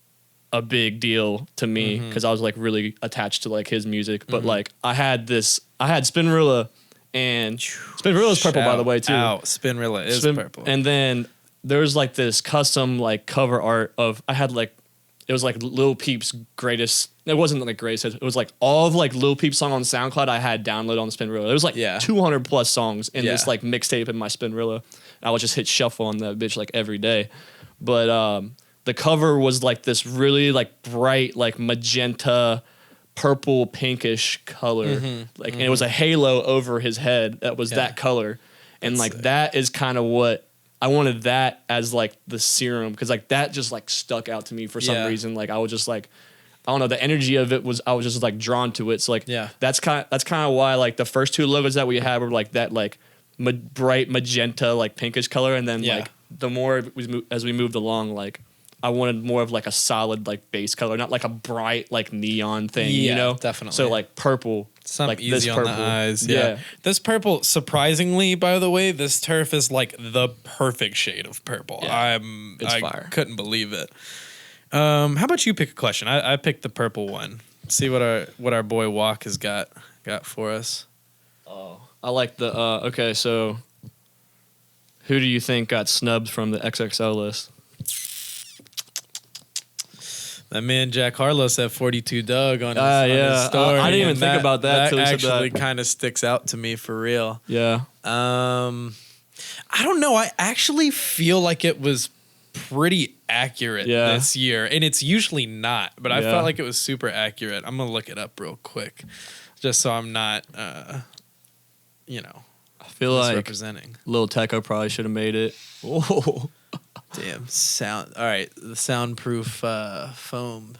a big deal to me because I was like really attached to like his music. But like I had Spinrilla, and Spinrilla is purple by the way too. Spinrilla is purple. And then there's like this custom like cover art of, it was like Lil Peep's greatest. It wasn't like greatest. It was like all of like Lil Peep's song on SoundCloud I had downloaded on the Spinrilla. There was like 200 plus songs in this like mixtape in my Spinrilla. I would just hit shuffle on that bitch like every day. But the cover was like this really like bright like magenta, purple pinkish color. And it was a halo over his head that was that color. And that's like that is kind of what I wanted, that as like the serum, because like that just like stuck out to me for some reason. Like I was just like, I don't know, the energy of it was, I was just like drawn to it. So like that's kind of why like the first two logos that we had were like that like bright magenta like pinkish color, and then like the more as we moved along, like I wanted more of like a solid like base color, not like a bright like neon thing, you know? Definitely. So like purple. Something like easy this on purple. the eyes. Yeah. This purple, surprisingly, by the way, this turf is like the perfect shade of purple. Yeah. I fire. Couldn't believe it. How about you pick a question? I picked the purple one. See what our boy Walk has got for us. Oh, I like the okay, so who do you think got snubbed from the XXL list? That man Jack Harlow said 42 Doug on his story. I didn't even think about that. That actually kind of sticks out to me for real. Yeah. I don't know. I actually feel like it was pretty accurate this year, and it's usually not. But I felt like it was super accurate. I'm gonna look it up real quick, just so I'm not, I feel like misrepresenting. Lil Tecca probably should have made it. Oh. Damn sound. All right, the soundproof foam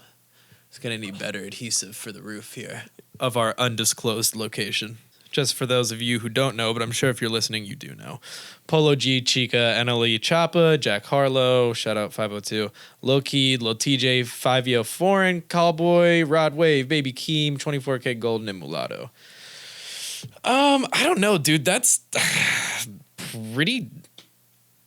is gonna need better adhesive for the roof here of our undisclosed location. Just for those of you who don't know, but I'm sure if you're listening, you do know. Polo G, Chica, NLE Choppa, Jack Harlow, shout out 502, Low Key, Lil TJ, 5Yo Foreign, Callboy, Rod Wave, Baby Keem, 24K Golden, and Mulatto. I don't know, dude. That's pretty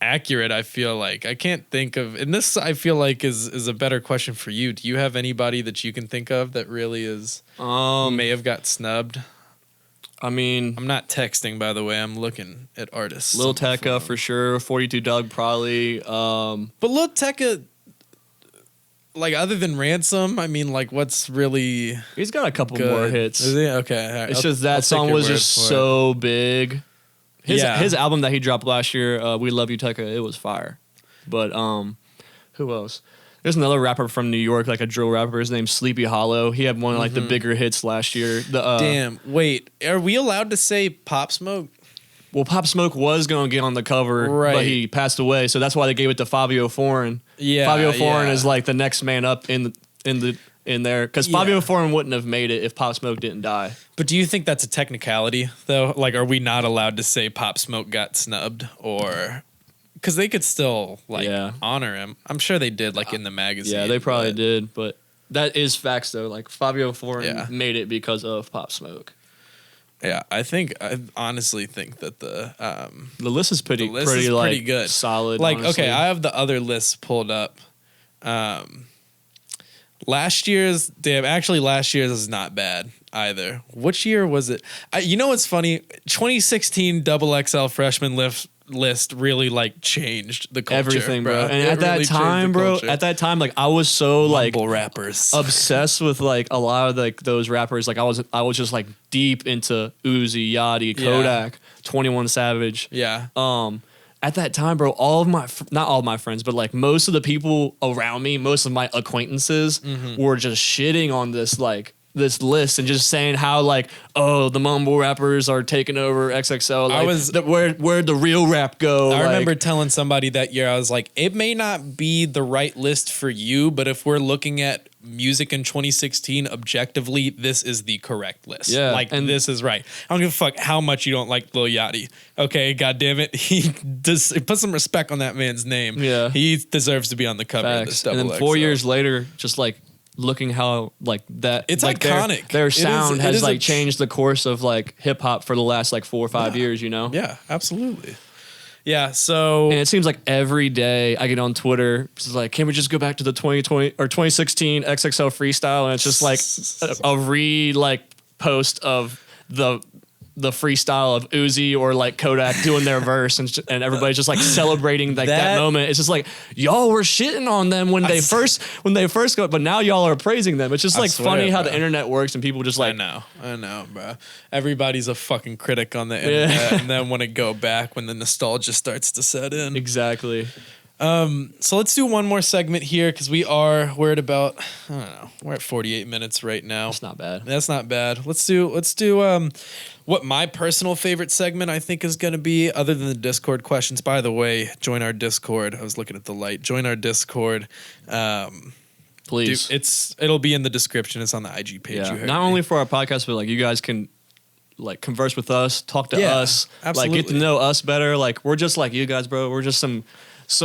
accurate, I feel like. I can't think of, and this I feel like is a better question for you. Do you have anybody that you can think of that really is may have got snubbed? I mean, I'm not texting, by the way. I'm looking at artists. Lil Tecca for sure. 42 Doug probably. But Lil Tecca, like other than Ransom, I mean, like what's really? He's got a couple good? more hits. Is he? Okay, all right. It's just that song was just so big. His album that he dropped last year, We Love You Tecca, it was fire. But who else? There's another rapper from New York, like a drill rapper. His name's Sleepy Hollow. He had one of like the bigger hits last year. Damn. Wait, are we allowed to say Pop Smoke? Well, Pop Smoke was going to get on the cover, Right. but he passed away. So that's why they gave it to Fabio Foreign. Yeah. Fabio Foreign is like the next man up in there. Because Fabio Foreign wouldn't have made it if Pop Smoke didn't die. But do you think that's a technicality, though? Like, are we not allowed to say Pop Smoke got snubbed? Or... Because they could still, like, honor him. I'm sure they did, like, in the magazine. Yeah, they probably did. But that is facts, though. Like, Fabio Foreign made it because of Pop Smoke. Yeah, I honestly think that the list is pretty good. Solid, like, honestly. okay, I have the other lists pulled up. Last year's is not bad either. Which year was it? You know what's funny? 2016 Double XL freshman list really like changed the culture. Everything, bro. And at that time, like I was so like rappers obsessed with like a lot of like those rappers. Like I was just like deep into Uzi, Yachty, Kodak, 21 Savage. Yeah. At that time, bro, not all of my friends, but like most of the people around me, most of my acquaintances were just shitting on this list and just saying how like, oh, the mumble rappers are taking over XXL. Like, where'd the real rap go? I remember telling somebody that year, I was like, it may not be the right list for you, but if we're looking at music in 2016 objectively, this is the correct list. Yeah, and this is right. I don't give a fuck how much you don't like Lil Yachty. Okay, God damn it, he put some respect on that man's name. Yeah, he deserves to be on the cover of this double. And then 4 years later, just like looking how like that, it's like iconic. Their sound has like changed the course of like hip hop for the last like 4 or 5 years. You know? Yeah, absolutely. Yeah, so... And it seems like every day I get on Twitter, it's like, can we just go back to the 2020 or 2016 XXL freestyle? And it's just like a post of the freestyle of Uzi or like Kodak doing their verse and everybody's just like celebrating like that moment. It's just like, y'all were shitting on them when they first go, but now y'all are praising them. It's just like funny how the internet works and people just like... I know, bro. Everybody's a fucking critic on the internet and then when it go back, when the nostalgia starts to set in. Exactly. So let's do one more segment here because we're at about, I don't know, we're at 48 minutes right now. That's not bad. That's not bad. Let's do what my personal favorite segment I think is going to be, other than the Discord questions. By the way, join our Discord. I was looking at the light. Join our Discord. Please. It'll be in the description. It's on the IG page. Yeah. Not only for our podcast, but like you guys can like converse with us, talk to us, absolutely. like get to know us better. Like we're just like you guys, bro. We're just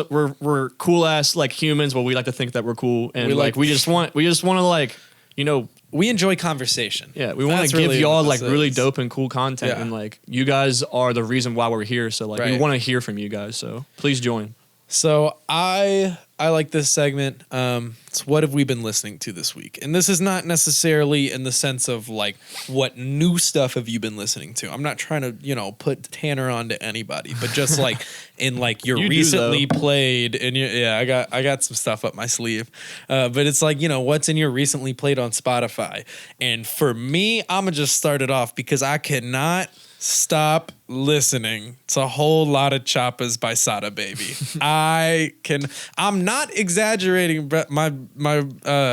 we're cool ass like humans, but we like to think that we're cool, and we just want to like, you know, we enjoy conversation. Yeah, we want to give y'all like really dope and cool content, and like you guys are the reason why we're here. So like we want to hear from you guys. So please join. So I like this segment. It's what have we been listening to this week? And this is not necessarily in the sense of like what new stuff have you been listening to? I'm not trying to, put Tanner on to anybody, but just like in like your recently played and I got some stuff up my sleeve. But it's like, what's in your recently played on Spotify? And for me, I'm gonna just start it off because I cannot stop listening to a whole lot of Choppas by Sada Baby. I'm not exaggerating, but my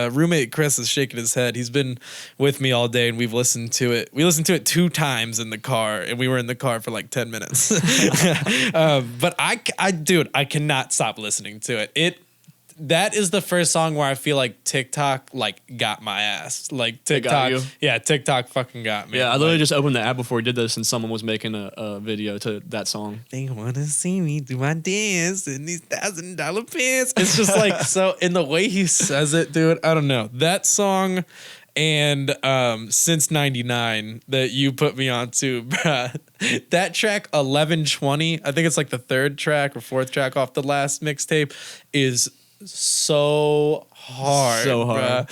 roommate Chris is shaking his head. He's been with me all day and we've listened to it. We listened to it 2 times in the car and we were in the car for like 10 minutes. But I cannot stop listening to it. That is the first song where I feel like TikTok like got my ass. Like TikTok, TikTok fucking got me. Yeah, I literally just opened the app before we did this, and someone was making a video to that song. They wanna see me do my dance in these $1,000 pants. It's just like so. In the way he says it, dude, I don't know that song. And Since '99 that you put me onto, bruh. That track 1120, I think it's like the 3rd track or 4th track off the last mixtape, is so hard. Bruh.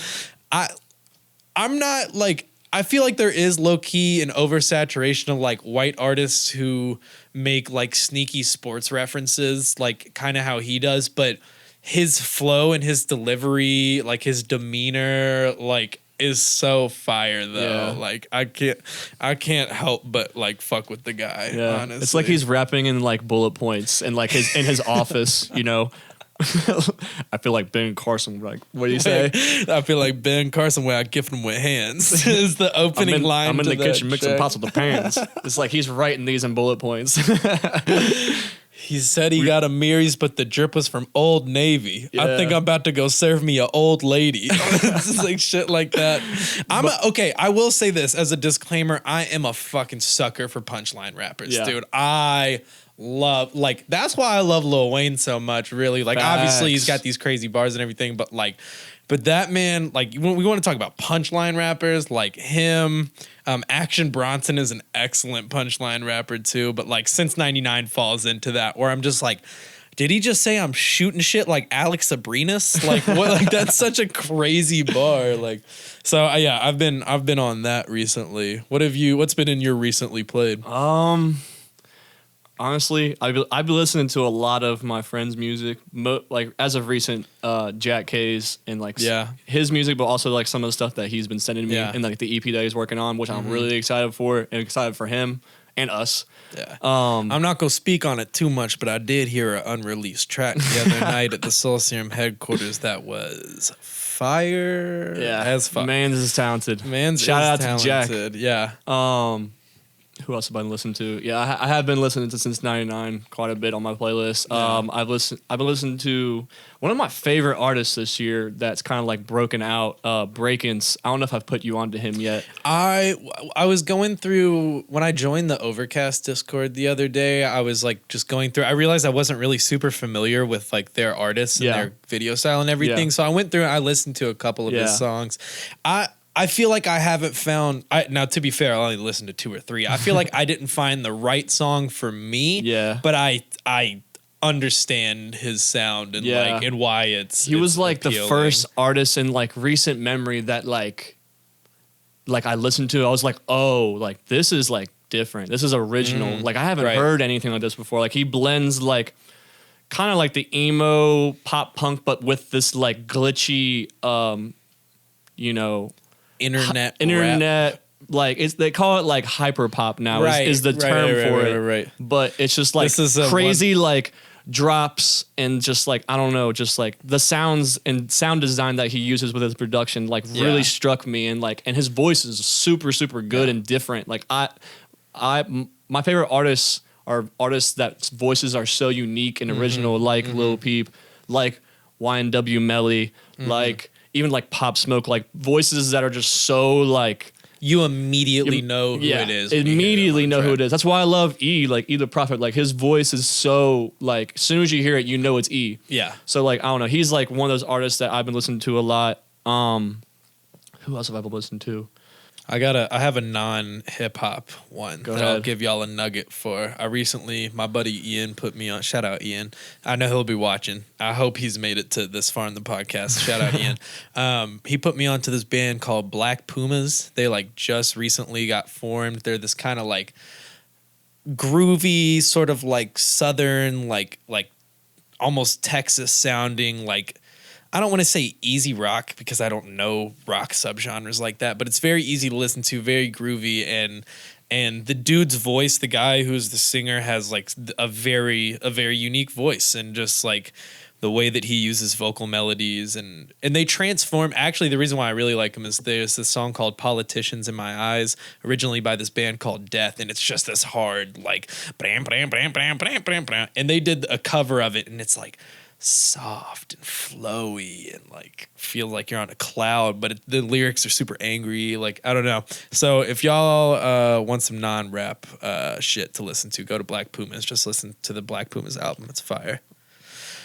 I'm not like, I feel like there is low key an oversaturation of like white artists who make like sneaky sports references, like kind of how he does, but his flow and his delivery, like his demeanor, like is so fire though. Like I can't help but like fuck with the guy. Honestly, it's like he's rapping in like bullet points and like in his office, I feel like Ben Carson. Like, what do you say? I feel like Ben Carson where I gift them with hands is the opening line. I'm in to the kitchen mixing track. pots with the pans. It's like he's writing these in bullet points. He said he got a Mary's, but the drip was from Old Navy. I Yeah. think I'm about to go serve me a old lady. It's just like shit like that. Okay, I will say this as a disclaimer. I am a fucking sucker for punchline rappers, Yeah. dude. I love, like, that's why I love Lil Wayne so much, really. Like, obviously he's got these crazy bars and everything, but like, but that man, like, when we want to talk about punchline rappers, like him, Action Bronson is an excellent punchline rapper too, but like Since 99 falls into that where I'm just like, did he just say I'm shooting shit like Alex Abrinas? Like what? Like that's such a crazy bar. Like, so yeah, I've been on that recently. What's been in your recently played? Honestly, I've been listening to a lot of my friends' music, like as of recent, Jack K's and like his music, but also like some of the stuff that he's been sending me and like the EP that he's working on, which I'm really excited for and excited for him and us. Yeah. I'm not gonna speak on it too much, but I did hear an unreleased track the other night at the Soul Serum headquarters that was fire. Yeah, as fuck. Mans is talented. Shout out talented. to Jack. Yeah. Who else have I been listening to? Yeah, I have been listening to Since 99 quite a bit on my playlist. Yeah. I've been listening to one of my favorite artists this year that's kind of like broken out, Breakins. I don't know if I've put you onto him yet. I was going through when I joined the Overcast Discord the other day. I was like just going through. I realized I wasn't really super familiar with like their artists and their video style and everything. So I went through and I listened to a couple of his songs. I feel like I haven't found. Now, to be fair, I only listened to 2 or 3. I feel like I didn't find the right song for me. Yeah. But I understand his sound and like and why it's. He was like appealing. the first artist in like recent memory that like I listened to. I was like, oh, like this is like different. This is original. Like I haven't heard anything like this before. Like he blends like kind of like the emo pop punk, but with this like glitchy, you know. Internet rap. Like they call it like hyper pop now is the term for it. Right. But it's just like crazy like drops and just like I don't know, just like the sounds and sound design that he uses with his production like really struck me and his voice is super good and different. Like my favorite artists are artists that voices are so unique and original, like Lil Peep, like YNW Melly, like even like Pop Smoke, like voices that are just so like you immediately know who it is. Immediately know who it is. That's why I love E, like E the Prophet. Like his voice is so like as soon as you hear it, you know it's E. Yeah. So like I don't know. He's like one of those artists that I've been listening to a lot. Who else have I been listening to? I have a non-hip hop one that I'll give y'all a nugget for. My buddy Ian put me on. Shout out Ian. I know he'll be watching. I hope he's made it to this far in the podcast. Shout out Ian. He put me onto this band called Black Pumas. They like just recently got formed. They're this kind of like groovy, sort of like southern, like almost Texas sounding like. I don't want to say easy rock because I don't know rock subgenres like that, but it's very easy to listen to, very groovy, and the dude's voice, the guy who's the singer, has like a very unique voice, and just like the way that he uses vocal melodies and they transform. Actually, the reason why I really like him is there's this song called "Politicians in My Eyes," originally by this band called Death, and it's just this hard like bram bram bram bram bram bram bram, and they did a cover of it, and it's like soft and flowy and like feel like you're on a cloud, but the lyrics are super angry. Like I don't know. So if y'all want some non-rap shit to listen to, go to Black Pumas. Just listen to the Black Pumas album. It's fire.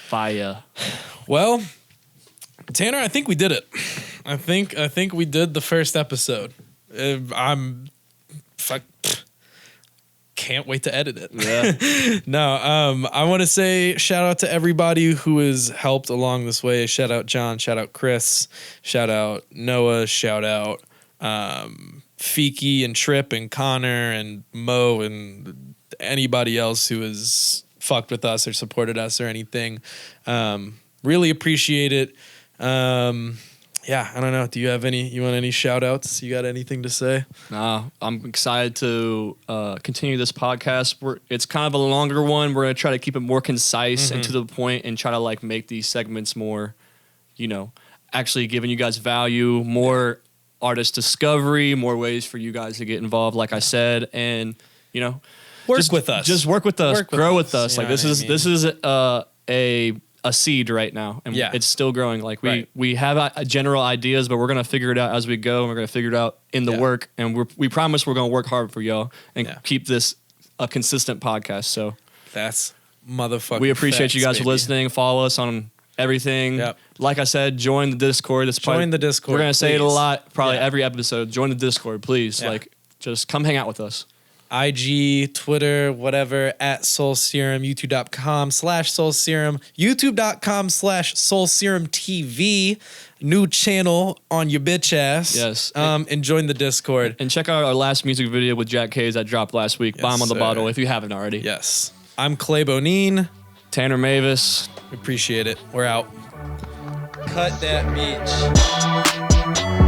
Fire. Well, Tanner, I think we did it. I think we did the first episode. Can't wait to edit it. Yeah. No, I want to say shout out to everybody who has helped along this way. Shout out John, shout out Chris, shout out Noah, shout out Fiki and Trip and Connor and Mo and anybody else who has fucked with us or supported us or anything. Really appreciate it. yeah, I don't know. Do you have you want any shout outs? You got anything to say? Nah, I'm excited to continue this podcast. It's kind of a longer one. We're going to try to keep it more concise and to the point and try to like make these segments more, actually giving you guys value, more artist discovery, more ways for you guys to get involved, like I said, and, Work with us. Just work with us, grow with us. Like this is a seed right now, and it's still growing. Like we have general ideas, but we're gonna figure it out as we go, and we're gonna figure it out in the work. And we promise we're gonna work hard for y'all and keep this a consistent podcast. So that's motherfucking. We appreciate you guys for listening. Follow us on everything. Yep. Like I said, join the Discord. Join the Discord. We're gonna say it a lot, probably every episode. Join the Discord, please. Yeah. Like, just come hang out with us. IG, Twitter, whatever, at Soul Serum, youtube.com/Soul Serum, youtube.com/Soul Serum TV, new channel on your bitch ass. Yes. And join the Discord. And check out our last music video with Jack Hayes that dropped last week, Bomb on the Bottle, if you haven't already. Yes. I'm Clay Bonin. Tanner Moeves. Appreciate it. We're out. Cut that bitch.